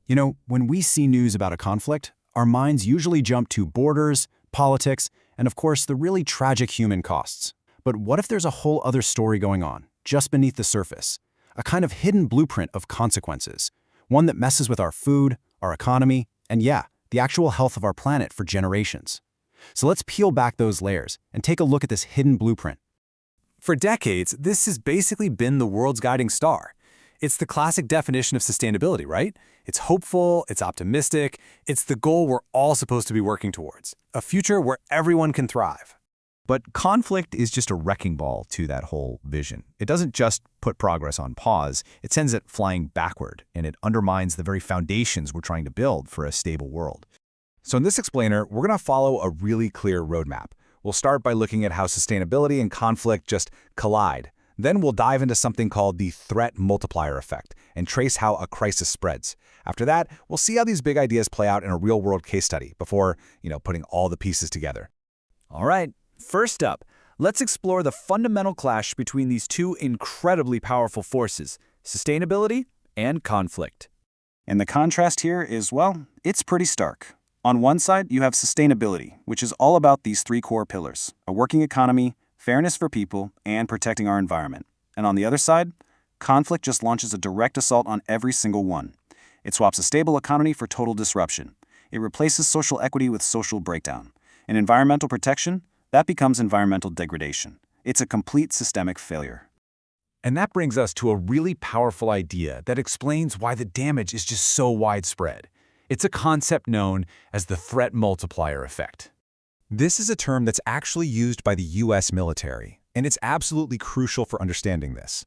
You know, when we see news about a conflict, our minds usually jump to borders, politics, and of course, the really tragic human costs. But what if there's a whole other story going on, just beneath the surface? A kind of hidden blueprint of consequences, one that messes with our food, our economy, and yeah, the actual health of our planet for generations. So let's peel back those layers and take a look at this hidden blueprint. For decades, this has basically been the world's guiding star. It's the classic definition of sustainability, right? It's hopeful, it's optimistic, it's the goal we're all supposed to be working towards, a future where everyone can thrive. But conflict is just a wrecking ball to that whole vision. It doesn't just put progress on pause, it sends it flying backward, and it undermines the very foundations we're trying to build for a stable world. So in this explainer, we're going to follow a really clear roadmap. We'll start by looking at how sustainability and conflict just collide. Then we'll dive into something called the threat multiplier effect and trace how a crisis spreads. After that, we'll see how these big ideas play out in a real-world case study before, putting all the pieces together. All right, first up, let's explore the fundamental clash between these two incredibly powerful forces, sustainability and conflict. And the contrast here is, well, it's pretty stark. On one side, you have sustainability, which is all about these three core pillars: a working economy, fairness for people, and protecting our environment. And on the other side, conflict just launches a direct assault on every single one. It swaps a stable economy for total disruption. It replaces social equity with social breakdown. And environmental protection, that becomes environmental degradation. It's a complete systemic failure. And that brings us to a really powerful idea that explains why the damage is just so widespread. It's a concept known as the threat multiplier effect. This is a term that's actually used by the US military, and it's absolutely crucial for understanding this.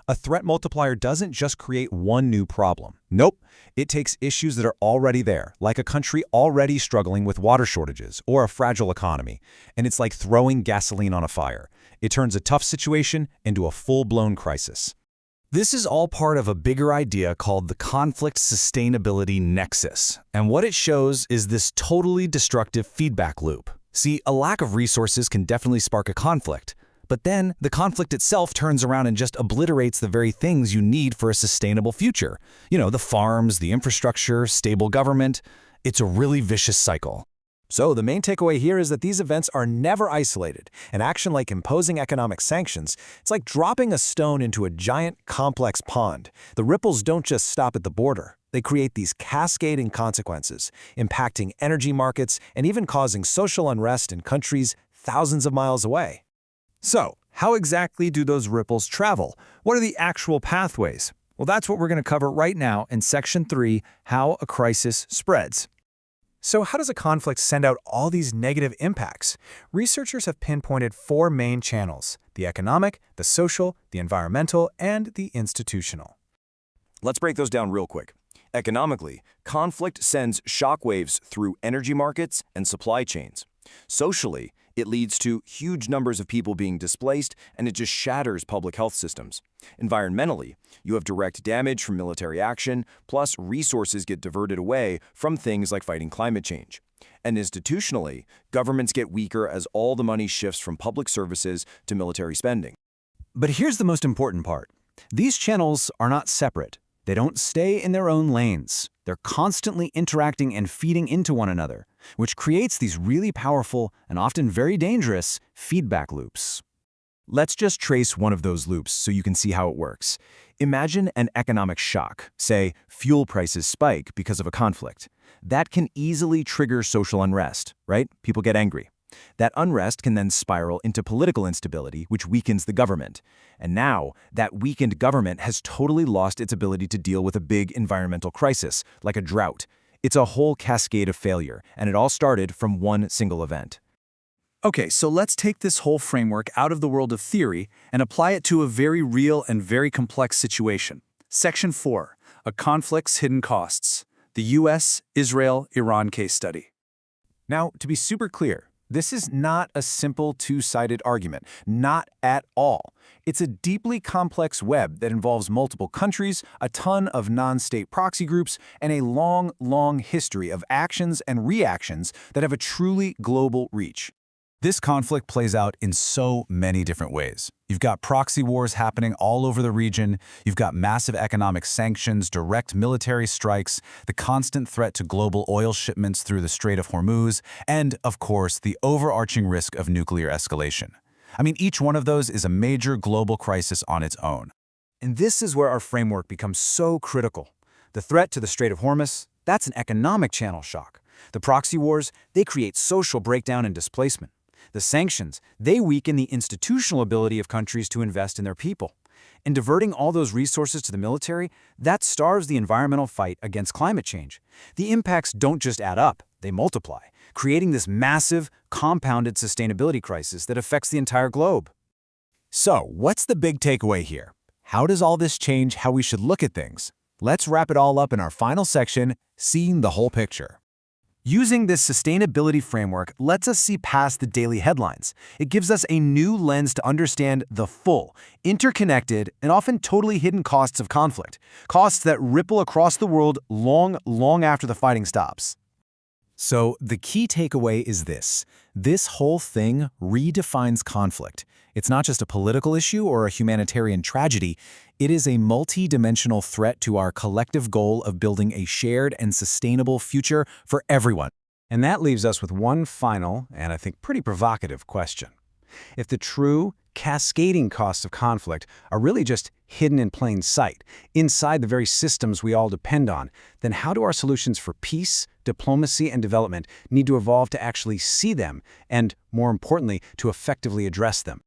A threat multiplier doesn't just create one new problem. Nope, it takes issues that are already there, like a country already struggling with water shortages or a fragile economy, and it's like throwing gasoline on a fire. It turns a tough situation into a full-blown crisis. This is all part of a bigger idea called the conflict sustainability nexus, and what it shows is this totally destructive feedback loop. See, a lack of resources can definitely spark a conflict, but then the conflict itself turns around and just obliterates the very things you need for a sustainable future. The farms, the infrastructure, stable government. It's a really vicious cycle. So the main takeaway here is that these events are never isolated. An action like imposing economic sanctions, it's like dropping a stone into a giant, complex pond. The ripples don't just stop at the border. They create these cascading consequences, impacting energy markets and even causing social unrest in countries thousands of miles away. So, how exactly do those ripples travel? What are the actual pathways? Well, that's what we're going to cover right now in Section 3, How a Crisis Spreads. So how does a conflict send out all these negative impacts? Researchers have pinpointed 4 main channels: the economic, the social, the environmental, and the institutional. Let's break those down real quick. Economically, conflict sends shockwaves through energy markets and supply chains. Socially, it leads to huge numbers of people being displaced, and it just shatters public health systems. Environmentally, you have direct damage from military action, plus resources get diverted away from things like fighting climate change. And institutionally, governments get weaker as all the money shifts from public services to military spending. But here's the most important part. These channels are not separate. They don't stay in their own lanes. They're constantly interacting and feeding into one another, which creates these really powerful and often very dangerous feedback loops. Let's just trace one of those loops so you can see how it works. Imagine an economic shock. Say, fuel prices spike because of a conflict. That can easily trigger social unrest, right? People get angry. That unrest can then spiral into political instability, which weakens the government. And now, that weakened government has totally lost its ability to deal with a big environmental crisis, like a drought. It's a whole cascade of failure, and it all started from one single event. Okay, so let's take this whole framework out of the world of theory and apply it to a very real and very complex situation. Section 4, A Conflict's Hidden Costs, the US, Israel, Iran case study. Now, to be super clear, this is not a simple two-sided argument, not at all. It's a deeply complex web that involves multiple countries, a ton of non-state proxy groups, and a long, long history of actions and reactions that have a truly global reach. This conflict plays out in so many different ways. You've got proxy wars happening all over the region, you've got massive economic sanctions, direct military strikes, the constant threat to global oil shipments through the Strait of Hormuz, and, of course, the overarching risk of nuclear escalation. I mean, each one of those is a major global crisis on its own. And this is where our framework becomes so critical. The threat to the Strait of Hormuz, that's an economic channel shock. The proxy wars, they create social breakdown and displacement. The sanctions, they weaken the institutional ability of countries to invest in their people. And diverting all those resources to the military, that starves the environmental fight against climate change. The impacts don't just add up, they multiply, creating this massive, compounded sustainability crisis that affects the entire globe. So, what's the big takeaway here? How does all this change how we should look at things? Let's wrap it all up in our final section, Seeing the Whole Picture. Using this sustainability framework lets us see past the daily headlines. It gives us a new lens to understand the full, interconnected, and often totally hidden costs of conflict, costs that ripple across the world long after the fighting stops. So, the key takeaway is this. This whole thing redefines conflict. It's not just a political issue or a humanitarian tragedy. It is a multi-dimensional threat to our collective goal of building a shared and sustainable future for everyone. And that leaves us with one final, and I think pretty provocative question. If the true, cascading costs of conflict are really just hidden in plain sight, inside the very systems we all depend on, then how do our solutions for peace, diplomacy, and development need to evolve to actually see them and, more importantly, to effectively address them?